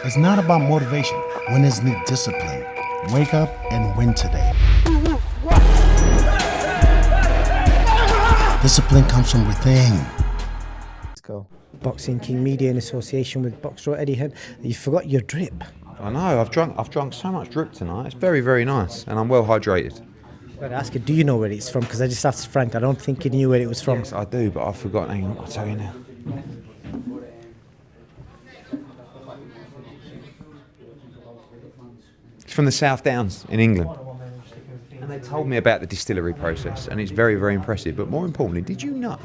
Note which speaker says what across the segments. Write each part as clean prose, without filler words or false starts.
Speaker 1: It's not about motivation. Winners need discipline. Wake up and win today. Discipline comes from within.
Speaker 2: Let's go. Boxing King Media in association with Boxer Eddie Hearn. You forgot your drip.
Speaker 3: I know, I've drunk so much drip tonight. It's very, very nice, and I'm well hydrated.
Speaker 2: I'd ask you, do you know where it's from? Because I just asked Frank. I don't think he knew where it was from.
Speaker 3: Yes, I do, but I've forgotten. Hang on, I'll tell you now. It's from the South Downs in England. And they told me about the distillery process, and it's very, very impressive. But more importantly, did you know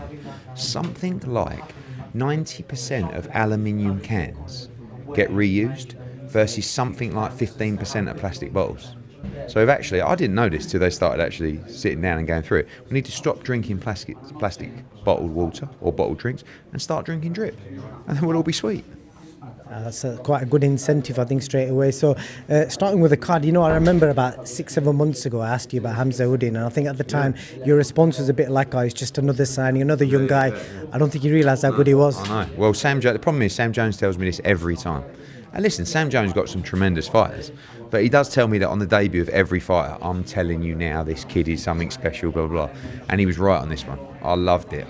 Speaker 3: something like 90% of aluminium cans get reused versus something like 15% of plastic bottles? So if actually, I didn't know this till they started actually sitting down and going through it. We need to stop drinking plastic bottled water or bottled drinks and start drinking drip, and then we'll all be sweet.
Speaker 2: That's quite a good incentive, I think, straight away. So, starting with the card, I remember about 6-7 months ago, I asked you about Hamza Uddin, and I think at the time your response was a bit like, it's just another signing, another young guy. I don't think you realised how good he was.
Speaker 3: I know. Well, the problem is Sam Jones tells me this every time. And listen, Sam Jones got some tremendous fighters, but he does tell me that on the debut of every fighter, I'm telling you now, this kid is something special, blah, blah, blah. And he was right on this one. I loved it.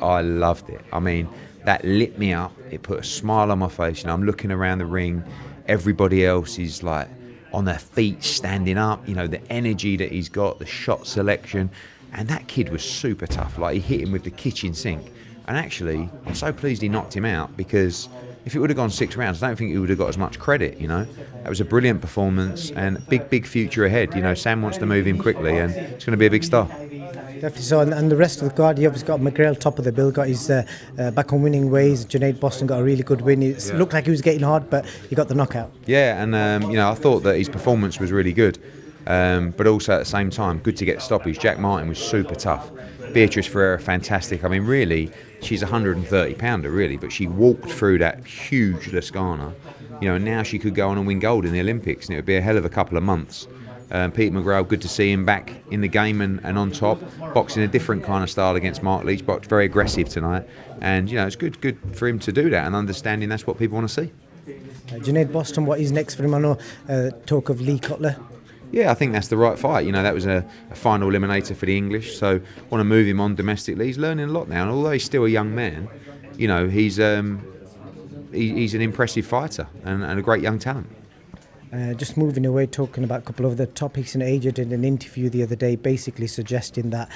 Speaker 3: I mean, that lit me up. It put a smile on my face. I'm looking around the ring. Everybody else is like on their feet, standing up. The energy that he's got, the shot selection. And that kid was super tough. Like, he hit him with the kitchen sink. And actually, I'm so pleased he knocked him out, because if it would have gone 6 rounds, I don't think he would have got as much credit, That was a brilliant performance and big future ahead. Sam wants to move him quickly, and it's going to be a big star.
Speaker 2: Definitely so, and the rest of the card, you obviously got McGrail top of the bill, got his back on winning ways. Junaid Boston got a really good win. It looked like he was getting hard, but he got the knockout.
Speaker 3: Yeah, and I thought that his performance was really good, but also at the same time, good to get stoppage. Jack Martin was super tough. Beatrice Ferreira, fantastic. I mean, really, she's a 130-pounder, really, but she walked through that huge Lascana. And now she could go on and win gold in the Olympics, and it would be a hell of a couple of months. Pete McGrail, good to see him back in the game and on top, boxing a different kind of style against Mark Leach, boxed very aggressive tonight, and it's good for him to do that, and understanding that's what people want to see.
Speaker 2: Junaid Boston, what is next for him? I know talk of Lee Cutler.
Speaker 3: Yeah, I think that's the right fight. That was a final eliminator for the English, so want to move him on domestically. He's learning a lot now, and although he's still a young man, he's an impressive fighter and a great young talent.
Speaker 2: Just moving away, talking about a couple of the topics, and AJ did an interview the other day basically suggesting that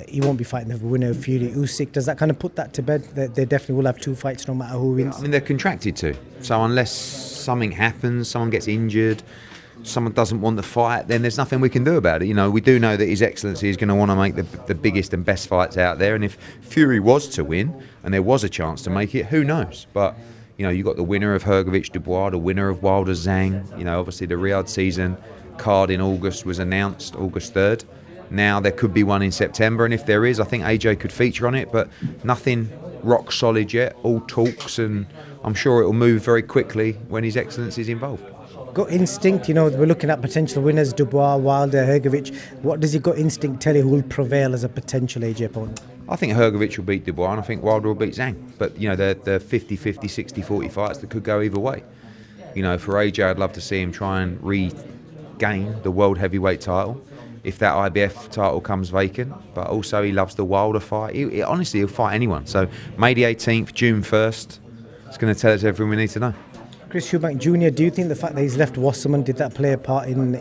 Speaker 2: he won't be fighting the winner of Fury Usyk. Does that kind of put that to bed, that they definitely will have 2 fights no matter who wins?
Speaker 3: I mean, they're contracted to, so unless something happens, someone gets injured, someone doesn't want the fight, then there's nothing we can do about it. We do know that His Excellency is going to want to make the biggest and best fights out there, and if Fury was to win and there was a chance to make it, who knows? But you got the winner of Hrgović Dubois, the winner of Wilder Zhang. Obviously the Riyadh season card in August was announced, August 3rd. Now there could be one in September, and if there is, I think AJ could feature on it, but nothing rock solid yet. All talks, and I'm sure it will move very quickly when His Excellency is involved.
Speaker 2: Gut instinct, we're looking at potential winners: Dubois, Wilder, Hrgović. What does your gut instinct tell you who will prevail as a potential AJ opponent?
Speaker 3: I think Hrgović will beat Dubois, and I think Wilder will beat Zhang. But, they're 50-50, 60-40 fights that could go either way. For AJ, I'd love to see him try and regain the world heavyweight title if that IBF title comes vacant. But also, he loves the Wilder fight. Honestly, he'll fight anyone. So, May the 18th, June 1st, it's going to tell us everything we need to know.
Speaker 2: Chris Eubank Junior, do you think the fact that he's left Wasserman, did that play a part in,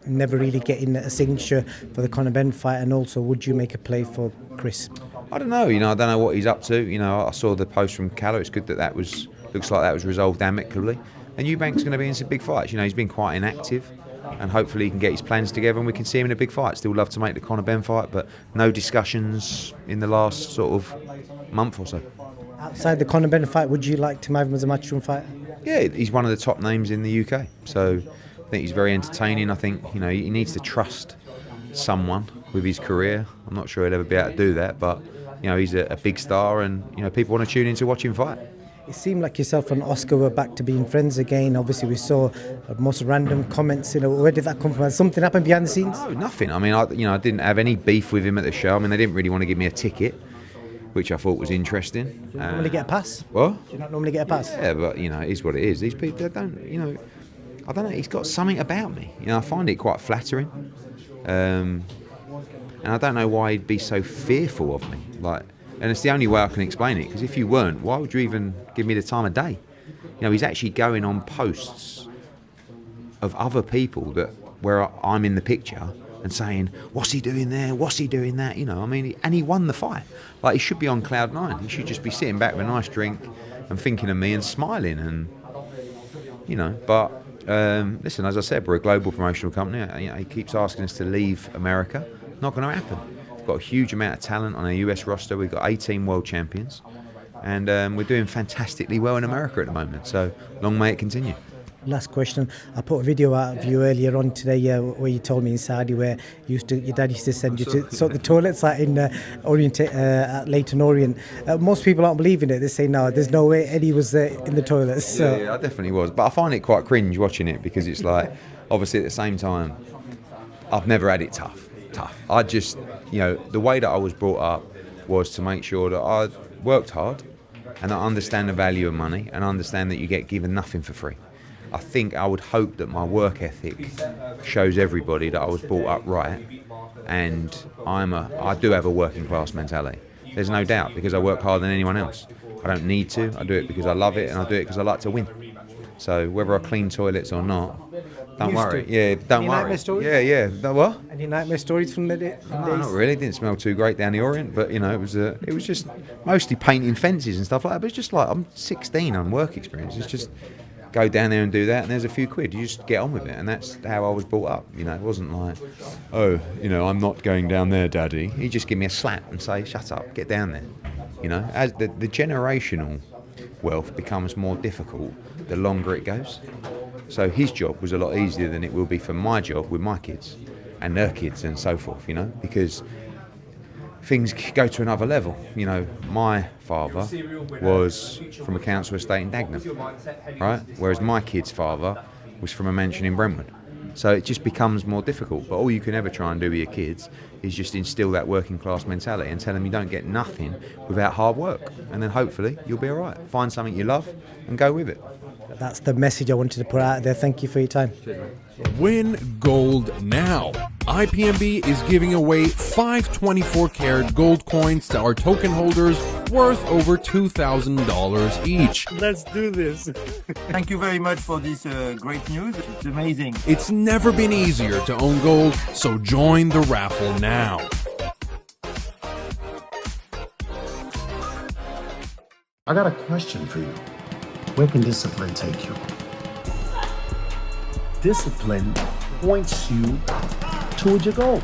Speaker 2: never really getting a signature for the Conor Benn fight? And also, would you make a play for Chris?
Speaker 3: I don't know. I don't know what he's up to. I saw the post from Callow. It's good that looks like that was resolved amicably. And Eubank's going to be in some big fights. He's been quite inactive, and hopefully he can get his plans together and we can see him in a big fight. Still love to make the Conor Benn fight, but no discussions in the last sort of month or so.
Speaker 2: Outside the Conor Benn fight, would you like to have him as a matchroom fighter?
Speaker 3: Yeah, he's one of the top names in the UK. So I think he's very entertaining. I think he needs to trust someone with his career. I'm not sure he'll ever be able to do that, but he's a big star, and people want to tune in to watch him fight.
Speaker 2: It seemed like yourself and Oscar were back to being friends again. Obviously, we saw most random comments. Where did that come from? Has something happened behind the scenes?
Speaker 3: No, nothing. I mean, I didn't have any beef with him at the show. I mean, they didn't really want to give me a ticket, which I thought was interesting.
Speaker 2: Do you normally get a pass?
Speaker 3: What?
Speaker 2: Do you not normally get a pass?
Speaker 3: Yeah, but it is what it is. These people, they don't, I don't know, he's got something about me. You know, I find it quite flattering. And I don't know why he'd be so fearful of me. Like, and it's the only way I can explain it, because if you weren't, why would you even give me the time of day? You know, he's actually going on posts of other people where I'm in the picture and saying, what's he doing there? What's he doing that? You know, I mean, and he won the fight. Like, he should be on cloud nine. He should just be sitting back with a nice drink and thinking of me and smiling and, you know, but listen, as I said, we're a global promotional company. You know, he keeps asking us to leave America. Not going to happen. We've got a huge amount of talent on our US roster. We've got 18 world champions. And we're doing fantastically well in America at the moment. So long may it continue.
Speaker 2: Last question. I put a video out of you earlier on today where you told me in Saudi where your dad used to send you to sort the toilets at at Leighton Orient. Most people aren't believing it. They say, no, there's no way Eddie was in the toilets. So.
Speaker 3: Yeah, I definitely was. But I find it quite cringe watching it, because it's like, obviously at the same time, I've never had it tough. I just, you know, the way that I was brought up was to make sure that I worked hard and I understand the value of money and I understand that you get given nothing for free. I think I would hope that my work ethic shows everybody that I was brought up right, and I do have a working class mentality. There's no doubt, because I work harder than anyone else. I don't need to. I do it because I love it, and I do it because I like to win. So whether I clean toilets or not, don't worry. Yeah, don't
Speaker 2: Any
Speaker 3: worry.
Speaker 2: nightmare stories?
Speaker 3: Yeah. What?
Speaker 2: Any nightmare stories from the day?
Speaker 3: No, not really. It didn't smell too great down the Orient, but you know, it was just mostly painting fences and stuff like that. But it's just like, I'm 16 on work experience. It's just go down there and do that, and there's a few quid. You just get on with it, and that's how I was brought up. You know, it wasn't like, oh, you know, I'm not going down there, Daddy. He just give me a slap and say, shut up, get down there. You know, as the generational wealth becomes more difficult the longer it goes. So his job was a lot easier than it will be for my job with my kids and their kids and so forth, you know, because things go to another level. You know, my father was from a council estate in Dagenham, right? Whereas my kid's father was from a mansion in Brentwood. So it just becomes more difficult. But all you can ever try and do with your kids is just instill that working class mentality and tell them you don't get nothing without hard work. And then hopefully you'll be all right. Find something you love and go with it.
Speaker 2: That's the message I wanted to put out there. Thank you for your time.
Speaker 4: Win gold now. IPMB is giving away 5 24-karat gold coins to our token holders worth over $2,000 each.
Speaker 5: Let's do this.
Speaker 6: Thank you very much for this great news. It's amazing.
Speaker 4: It's never been easier to own gold, so join the raffle now.
Speaker 1: I got a question for you. Where can discipline take you? Discipline points you toward your goals.